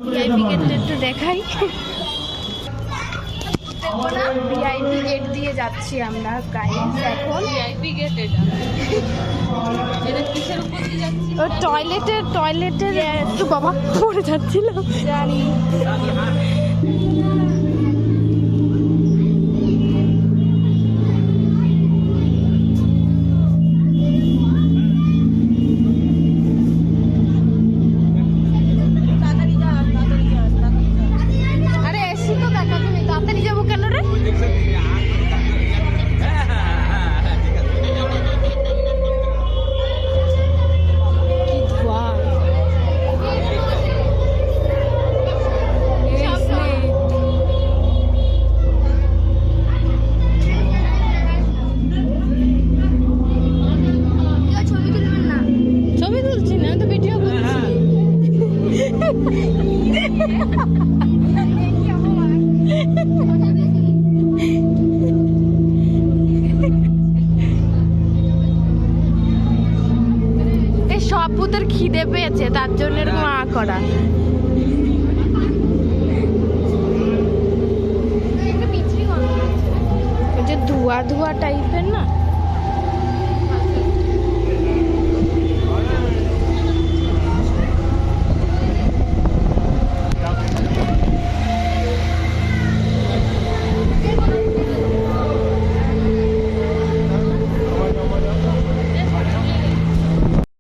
VIP গেটটা একটু দেখাই। ভিআইপি গেট দিয়ে যাচ্ছি আমরা গাইস এখন। ভিআইপি গেট এটা কিসের উপর দিয়ে যাচ্ছি? ও টয়লেটের একটু বাবা পড়ে যাচ্ছিলাম জানি। আরে এসি তো দেখা তুমি তাড়াতাড়ি যাবো কেন রে? কি ধোয়া। ছবি তুলছি না তো ভিডিও করছি। এই সব ভূতের খিদে পেয়েছে তার জন্য এরকম করা। ওই যে ধোয়া টাইপের না।